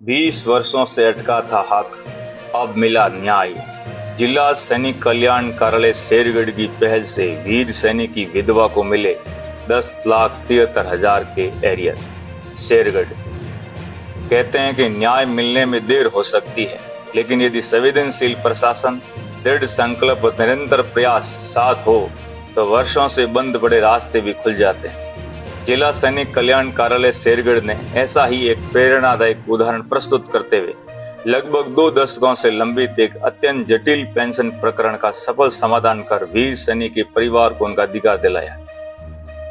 20 वर्षों से अटका था हक, अब मिला न्याय। जिला सैनिक कल्याण कार्यालय शेरगढ़ की पहल से वीर सैनिक की विधवा को मिले 10,73,000 के एरियर। शेरगढ़ कहते हैं कि न्याय मिलने में देर हो सकती है, लेकिन यदि संवेदनशील प्रशासन, दृढ़ संकल्प और निरंतर प्रयास साथ हो तो वर्षों से बंद पड़े रास्ते भी खुल जाते हैं। जिला सैनिक कल्याण कार्यालय शेरगढ़ ने ऐसा ही एक प्रेरणादायक उदाहरण प्रस्तुत करते हुए लगभग 2 दशकों से लंबित एक अत्यंत जटिल पेंशन प्रकरण का सफल समाधान कर वीर सैनिक के परिवार को उनका अधिकार दिलाया।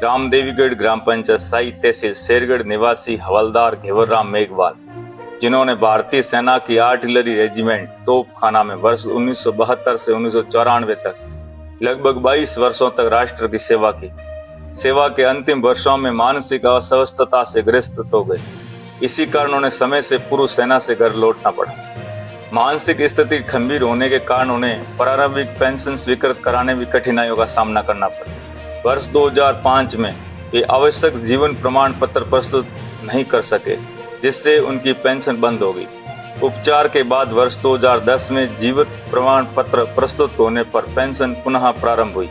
रामदेवीगढ़ ग्राम पंचायत साई तहसील शेरगढ़ निवासी हवलदार घेवरराम मेघवाल, जिन्होंने भारतीय सेना की आर्टिलरी रेजिमेंट तोपखाना में वर्ष 1972 से 1994 तक लगभग 22 वर्षों तक राष्ट्र की सेवा की। सेवा के अंतिम वर्षों में मानसिक अस्वस्थता से ग्रस्त हो गए। इसी कारण उन्हें समय से पूर्व सेना से घर लौटना पड़ा। मानसिक स्थिति गंभीर होने के कारण उन्हें प्रारंभिक पेंशन स्वीकृत कराने में कठिनाइयों का सामना करना पड़ा। वर्ष 2005 में वे आवश्यक जीवन प्रमाण पत्र प्रस्तुत नहीं कर सके, जिससे उनकी पेंशन बंद हो गई। उपचार के बाद वर्ष 2010 में जीवित प्रमाण पत्र प्रस्तुत होने पर पेंशन पुनः प्रारंभ हुई।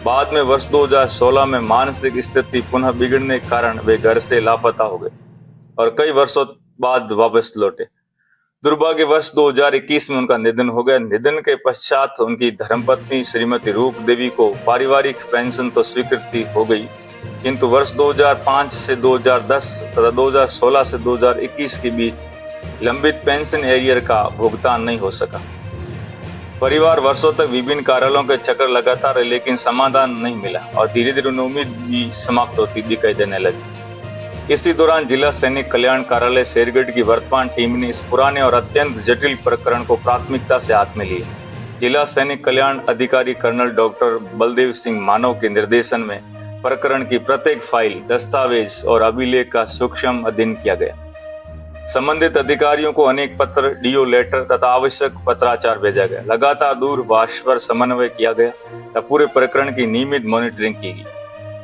बाद में वर्ष 2016 में मानसिक स्थिति पुनः बिगड़ने के कारण वे घर से लापता हो गए और कई वर्षों बाद वापस लौटे। दुर्भाग्यवश 2021 में उनका निधन हो गया। निधन के पश्चात उनकी धर्मपत्नी श्रीमती रूप देवी को पारिवारिक पेंशन तो स्वीकृति हो गई, किंतु वर्ष 2005 से 2010 तथा 2016 से 2021 के बीच लंबित पेंशन एरियर का भुगतान नहीं हो सका। परिवार वर्षों तक विभिन्न कार्यालयों के चक्कर लगातार रहे, लेकिन समाधान नहीं मिला और धीरे धीरे उम्मीद भी समाप्त होती दिखाई देने लगी। इसी दौरान जिला सैनिक कल्याण कार्यालय शेरगढ़ की वर्तमान टीम ने इस पुराने और अत्यंत जटिल प्रकरण को प्राथमिकता से हाथ में लिया। जिला सैनिक कल्याण अधिकारी कर्नल डॉक्टर बलदेव सिंह मानव के निर्देशन में प्रकरण की प्रत्येक फाइल, दस्तावेज और अभिलेख का सूक्ष्म अध्ययन किया गया। संबंधित अधिकारियों को अनेक पत्र, डीओ लेटर तथा आवश्यक पत्राचार भेजा गया। लगातार दूरभाष पर समन्वय किया गया तथा पूरे प्रकरण की नियमित मॉनिटरिंग की गई।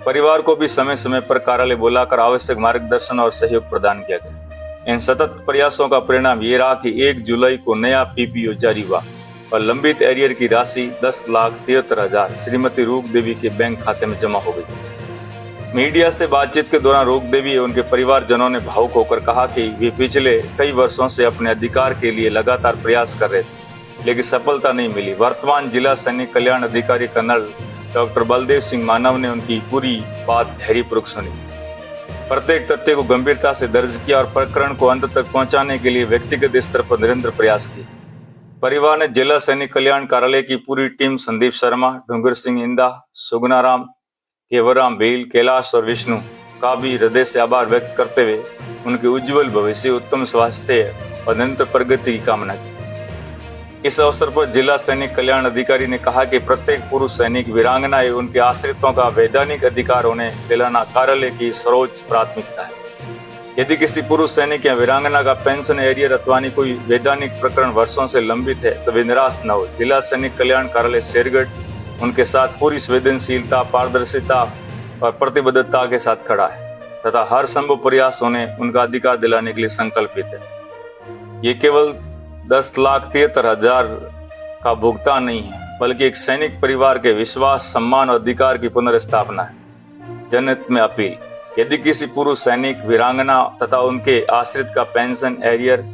परिवार को भी समय समय पर कार्यालय बुलाकर आवश्यक मार्गदर्शन और सहयोग प्रदान किया गया। इन सतत प्रयासों का परिणाम ये रहा कि 1 जुलाई को नया पीपीओ जारी हुआ और लंबित एरियर की राशि 10,73,000 श्रीमती रूप देवी के बैंक खाते में जमा हो गई। मीडिया से बातचीत के दौरान रूप देवी और उनके परिवारजनों ने भावुक होकर कहा कि वे पिछले कई वर्षों से अपने अधिकार के लिए लगातार प्रयास कर रहे थे, लेकिन सफलता नहीं मिली। वर्तमान जिला सैनिक कल्याण अधिकारी कर्नल डॉक्टर बलदेव सिंह मानव ने उनकी पूरी बात धैर्यपूर्वक सुनी, प्रत्येक तथ्य को गंभीरता से दर्ज किया और प्रकरण को अंत तक पहुंचाने के लिए व्यक्तिगत स्तर पर निरंतर प्रयास किए। परिवार ने जिला सैनिक कल्याण कार्यालय की पूरी टीम, संदीप शर्मा, डूंगर सिंह इंदा, सुगनाराम, केवराम भील, कैलाश और विष्णु का भी हृदय से आभार व्यक्त करते हुए उनके उज्जवल भविष्य, उत्तम स्वास्थ्य और निरंतर प्रगति की कामना की। इस अवसर पर जिला सैनिक कल्याण अधिकारी ने कहा कि प्रत्येक पुरुष सैनिक, वीरांगना एवं उनके आश्रितों का वैधानिक अधिकार उन्हें दिलाना कार्यालय की सर्वोच्च प्राथमिकता है। यदि किसी पुरुष सैनिक या वीरांगना का पेंशन एरियर अथवा कोई वैधानिक प्रकरण वर्षों से लंबित है तो वे निराश न हो। जिला सैनिक कल्याण कार्यालय शेरगढ़ उनके साथ पूरी संवेदनशीलता, पारदर्शिता और प्रतिबद्धता के साथ खड़ा है तथा हर संभव प्रयास उन्हें उनका अधिकार दिलाने के लिए संकल्पित है। ये केवल 10,73,000 का भुगतान नहीं है, बल्कि एक सैनिक परिवार के विश्वास, सम्मान और अधिकार की पुनर्स्थापना है। जनहित में अपील: यदि किसी पुरुष सैनिक, वीरांगना तथा उनके आश्रित का पेंशन एरियर,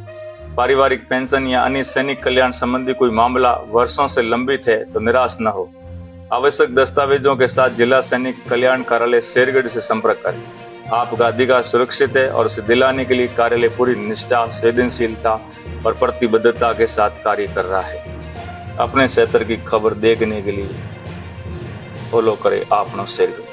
पारिवारिक पेंशन या अन्य सैनिक कल्याण संबंधी कोई मामला वर्षों से लंबित है तो निराश न हो। आवश्यक दस्तावेजों के साथ जिला सैनिक कल्याण कार्यालय शेरगढ़ से संपर्क करें। आपका अधिकार सुरक्षित है और उसे दिलाने के लिए कार्यालय पूरी निष्ठा, संवेदनशीलता और प्रतिबद्धता के साथ कार्य कर रहा है। अपने क्षेत्र की खबर देखने के लिए फॉलो करें आपनो शेरगढ़।